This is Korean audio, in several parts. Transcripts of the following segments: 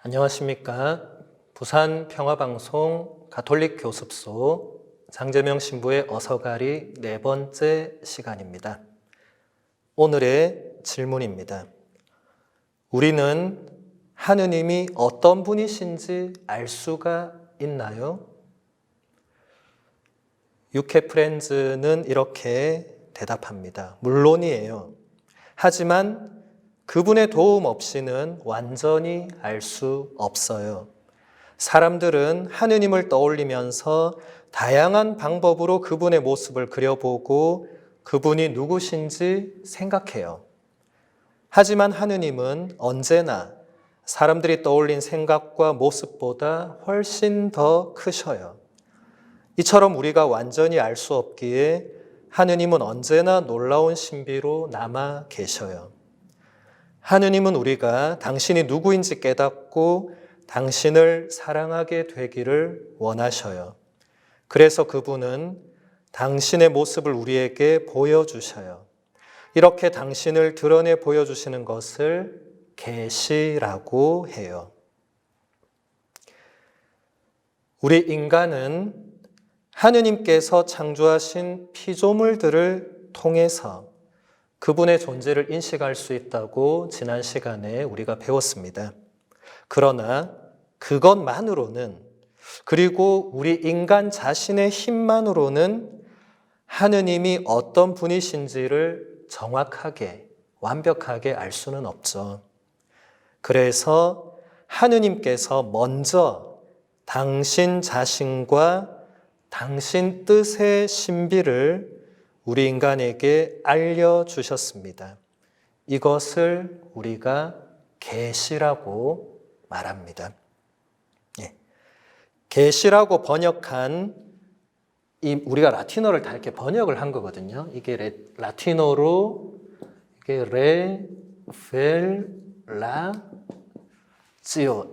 안녕하십니까. 부산 평화방송 가톨릭 교습소 장재명 신부의 어서가리 4번째 시간입니다. 오늘의 질문입니다. 우리는 하느님이 어떤 분이신지 알 수가 있나요? 유케프렌즈는 이렇게 대답합니다. 물론이에요. 하지만 그분의 도움 없이는 완전히 알 수 없어요. 사람들은 하느님을 떠올리면서 다양한 방법으로 그분의 모습을 그려보고 그분이 누구신지 생각해요. 하지만 하느님은 언제나 사람들이 떠올린 생각과 모습보다 훨씬 더 크셔요. 이처럼 우리가 완전히 알 수 없기에 하느님은 언제나 놀라운 신비로 남아 계셔요. 하느님은 우리가 당신이 누구인지 깨닫고 당신을 사랑하게 되기를 원하셔요. 그래서 그분은 당신의 모습을 우리에게 보여주셔요. 이렇게 당신을 드러내 보여주시는 것을 계시라고 해요. 우리 인간은 하느님께서 창조하신 피조물들을 통해서 그분의 존재를 인식할 수 있다고 지난 시간에 우리가 배웠습니다. 그러나 그것만으로는, 그리고 우리 인간 자신의 힘만으로는 하느님이 어떤 분이신지를 정확하게, 완벽하게 알 수는 없죠. 그래서 하느님께서 먼저 당신 자신과 당신 뜻의 신비를 우리 인간에게 알려주셨습니다. 이것을 우리가 계시라고 말합니다. 계시라고 번역한 우리가 라틴어를 다 이렇게 번역을 한 거거든요. 이게 라틴어로 이게 레벨라지오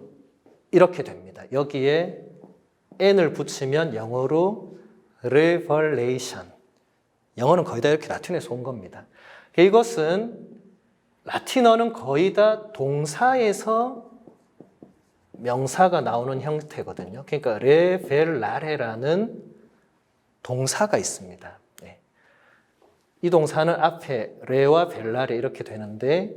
이렇게 됩니다. 여기에 n을 붙이면 영어로 revelation. 영어는 거의 다 이렇게 라틴어에서 온 겁니다. 이것은 라틴어는 거의 다 동사에서 명사가 나오는 형태거든요. 그러니까 레벨라레라는 동사가 있습니다. 이 동사는 앞에 레와 벨라레 이렇게 되는데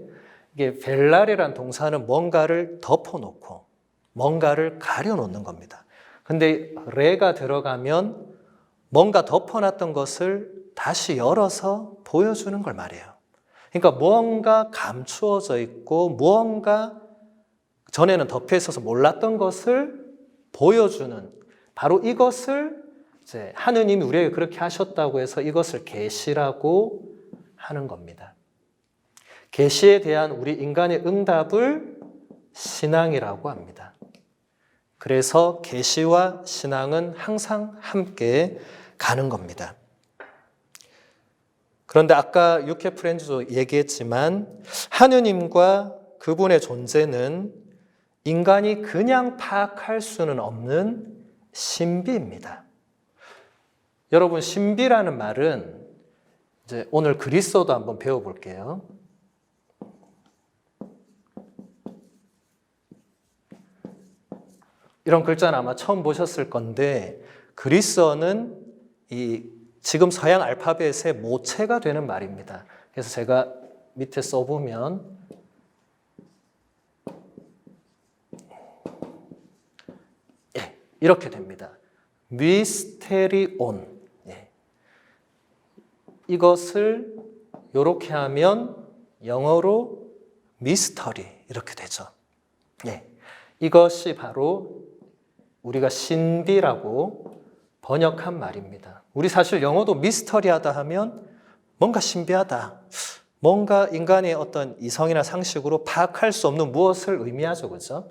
이게 벨라레라는 동사는 뭔가를 덮어놓고 뭔가를 가려놓는 겁니다. 근데 레가 들어가면 뭔가 덮어놨던 것을 다시 열어서 보여주는 걸 말해요. 그러니까 무언가 감추어져 있고 무언가 전에는 덮여 있어서 몰랐던 것을 보여주는, 바로 이것을 이제 하느님이 우리에게 그렇게 하셨다고 해서 이것을 계시라고 하는 겁니다. 계시에 대한 우리 인간의 응답을 신앙이라고 합니다. 그래서 계시와 신앙은 항상 함께 가는 겁니다. 그런데 아까 유케프렌즈도 얘기했지만 하느님과 그분의 존재는 인간이 그냥 파악할 수는 없는 신비입니다. 여러분, 신비라는 말은 이제 오늘 그리스어도 한번 배워볼게요. 이런 글자는 아마 처음 보셨을 건데 그리스어는 지금 서양 알파벳의 모체가 되는 말입니다. 그래서 제가 밑에 써보면 이렇게 됩니다. 미스테리온. 이것을 이렇게 하면 영어로 미스터리 이렇게 되죠. 이것이 바로 우리가 신비라고 번역한 말입니다. 우리 사실 영어도 미스터리하다 하면 뭔가 신비하다, 뭔가 인간의 어떤 이성이나 상식으로 파악할 수 없는 무엇을 의미하죠, 그렇죠?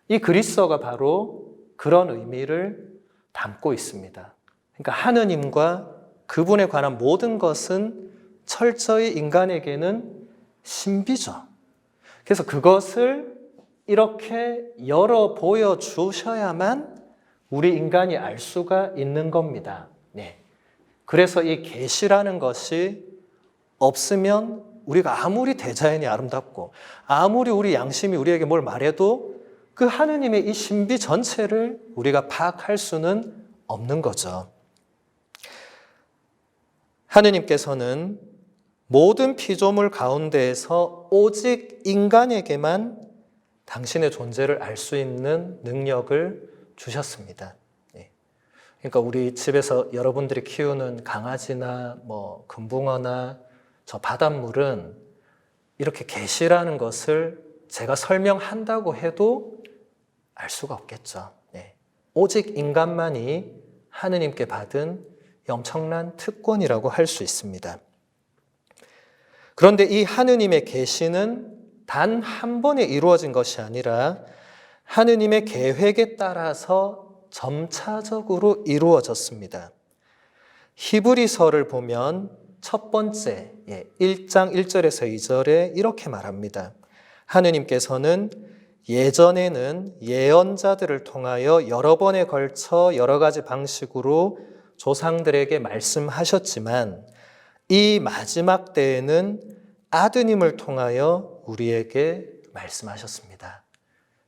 이 그리스어가 바로 그런 의미를 담고 있습니다. 그러니까 하느님과 그분에 관한 모든 것은 철저히 인간에게는 신비죠. 그래서 그것을 이렇게 열어 보여주셔야만 우리 인간이 알 수가 있는 겁니다. 그래서 이 계시라는 것이 없으면 우리가 아무리 대자연이 아름답고 아무리 우리 양심이 우리에게 뭘 말해도 그 하느님의 이 신비 전체를 우리가 파악할 수는 없는 거죠. 하느님께서는 모든 피조물 가운데에서 오직 인간에게만 당신의 존재를 알 수 있는 능력을 주셨습니다. 그러니까 우리 집에서 여러분들이 키우는 강아지나 금붕어나 저 바닷물은 이렇게 계시라는 것을 제가 설명한다고 해도 알 수가 없겠죠. 오직 인간만이 하느님께 받은 엄청난 특권이라고 할 수 있습니다. 그런데 이 하느님의 계시는 단 한 번에 이루어진 것이 아니라 하느님의 계획에 따라서 점차적으로 이루어졌습니다. 히브리서를 보면 첫 번째 1장 1절에서 2절에 이렇게 말합니다. 하느님께서는 예전에는 예언자들을 통하여 여러 번에 걸쳐 여러 가지 방식으로 조상들에게 말씀하셨지만 이 마지막 때에는 아드님을 통하여 우리에게 말씀하셨습니다.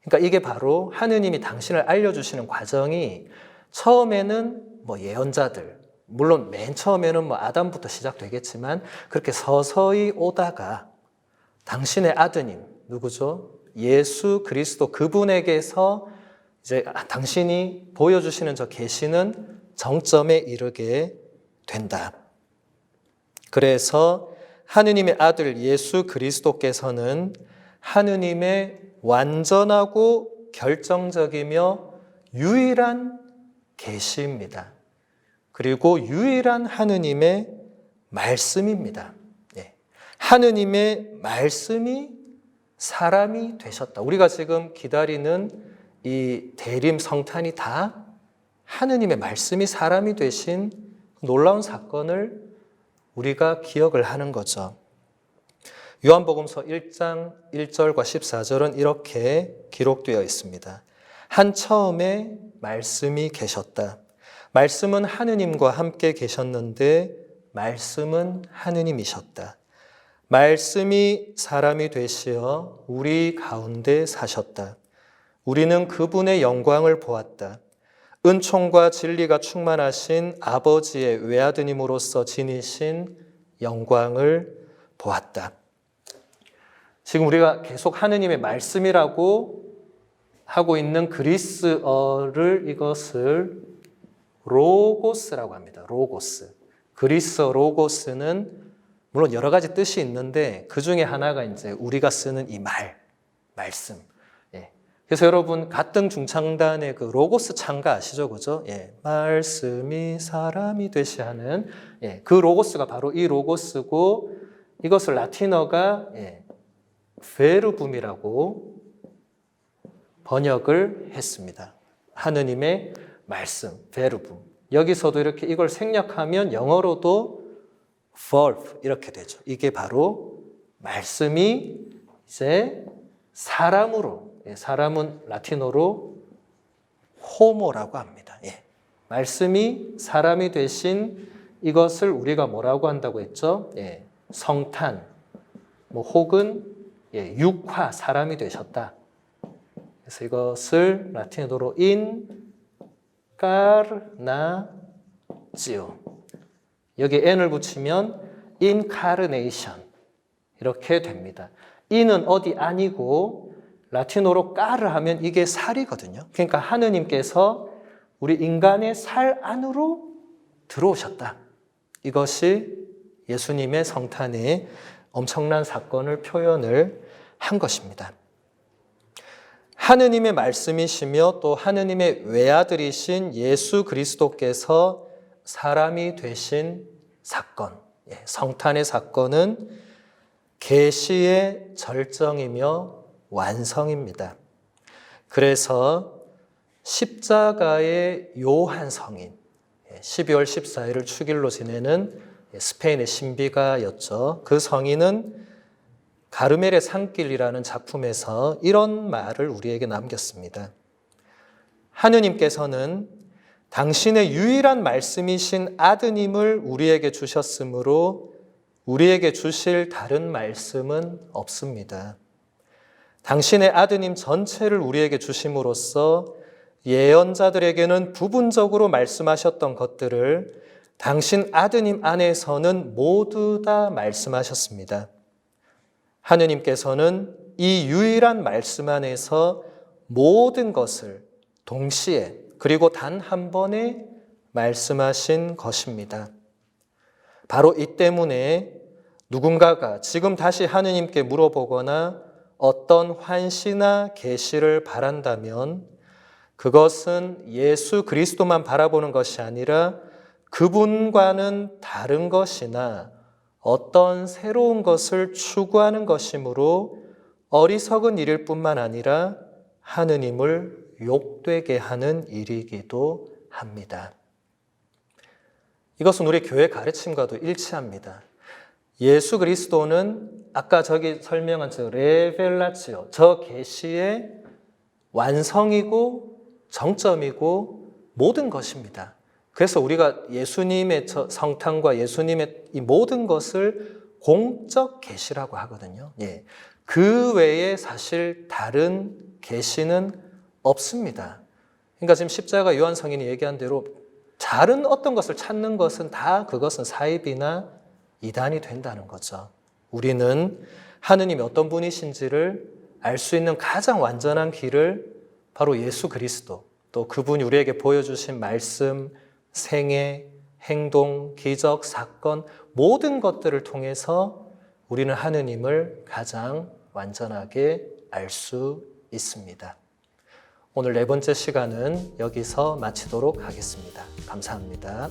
그러니까 이게 바로 하느님이 당신을 알려주시는 과정이 처음에는 예언자들, 물론 맨 처음에는 아담부터 시작되겠지만 그렇게 서서히 오다가 당신의 아드님, 누구죠? 예수 그리스도 그분에게서 이제 당신이 보여주시는 저 계시는 정점에 이르게 된다. 그래서 하느님의 아들 예수 그리스도께서는 하느님의 완전하고 결정적이며 유일한 계시입니다. 그리고 유일한 하느님의 말씀입니다. 하느님의 말씀이 사람이 되셨다. 우리가 지금 기다리는 이 대림 성탄이 다 하느님의 말씀이 사람이 되신 놀라운 사건을 우리가 기억을 하는 거죠. 요한복음서 1장 1절과 14절은 이렇게 기록되어 있습니다. 한 처음에 말씀이 계셨다. 말씀은 하느님과 함께 계셨는데 말씀은 하느님이셨다. 말씀이 사람이 되시어 우리 가운데 사셨다. 우리는 그분의 영광을 보았다. 은총과 진리가 충만하신 아버지의 외아드님으로서 지니신 영광을 보았다. 지금 우리가 계속 하느님의 말씀이라고 하고 있는 그리스어를 이것을 로고스라고 합니다. 로고스. 그리스어 로고스는 물론 여러 가지 뜻이 있는데 그 중에 하나가 이제 우리가 쓰는 이 말씀. 그래서 여러분 가등 중창단의 그 로고스 창가 아시죠? 그죠? 말씀이 사람이 되시 하는 그 로고스가 바로 이 로고스고 이것을 라틴어가 베르붐이라고 번역을 했습니다. 하느님의 말씀, 베르붐. 여기서도 이렇게 이걸 생략하면 영어로도 verb 이렇게 되죠. 이게 바로 말씀이 이제 사람으로, 사람은 라틴어로 호모라고 합니다. 말씀이 사람이 되신 이것을 우리가 뭐라고 한다고 했죠? 성탄, 혹은 육화, 사람이 되셨다. 그래서 이것을 라틴어로 인카르나지오. 여기 n을 붙이면 incarnation 이렇게 됩니다. in은 어디 아니고 라틴어로 까르 하면 이게 살이거든요. 그러니까 하느님께서 우리 인간의 살 안으로 들어오셨다. 이것이 예수님의 성탄의 엄청난 사건을 표현을 한 것입니다. 하느님의 말씀이시며 또 하느님의 외아들이신 예수 그리스도께서 사람이 되신 사건, 성탄의 사건은 계시의 절정이며 완성입니다. 그래서 십자가의 요한 성인, 12월 14일을 축일로 지내는 스페인의 신비가였죠. 그 성인은 가르멜의 산길이라는 작품에서 이런 말을 우리에게 남겼습니다. 하느님께서는 당신의 유일한 말씀이신 아드님을 우리에게 주셨으므로 우리에게 주실 다른 말씀은 없습니다. 당신의 아드님 전체를 우리에게 주심으로써 예언자들에게는 부분적으로 말씀하셨던 것들을 당신 아드님 안에서는 모두 다 말씀하셨습니다. 하느님께서는 이 유일한 말씀 안에서 모든 것을 동시에 그리고 단 한 번에 말씀하신 것입니다. 바로 이 때문에 누군가가 지금 다시 하느님께 물어보거나 어떤 환시나 계시를 바란다면 그것은 예수 그리스도만 바라보는 것이 아니라 그분과는 다른 것이나 어떤 새로운 것을 추구하는 것이므로 어리석은 일일 뿐만 아니라 하느님을 욕되게 하는 일이기도 합니다. 이것은 우리 교회 가르침과도 일치합니다. 예수 그리스도는 아까 저기 설명한 저 레벨라치오, 저 계시의 완성이고 정점이고 모든 것입니다. 그래서 우리가 예수님의 성탄과 예수님의 이 모든 것을 공적 계시라고 하거든요. 예. 그 외에 사실 다른 계시는 없습니다. 그러니까 지금 십자가 요한 성인이 얘기한 대로 다른 어떤 것을 찾는 것은 다 그것은 사입이나 이단이 된다는 거죠. 우리는 하느님이 어떤 분이신지를 알 수 있는 가장 완전한 길을 바로 예수 그리스도, 또 그분이 우리에게 보여주신 말씀, 생애, 행동, 기적, 사건 모든 것들을 통해서 우리는 하느님을 가장 완전하게 알 수 있습니다. 오늘 네 번째 시간은 여기서 마치도록 하겠습니다. 감사합니다.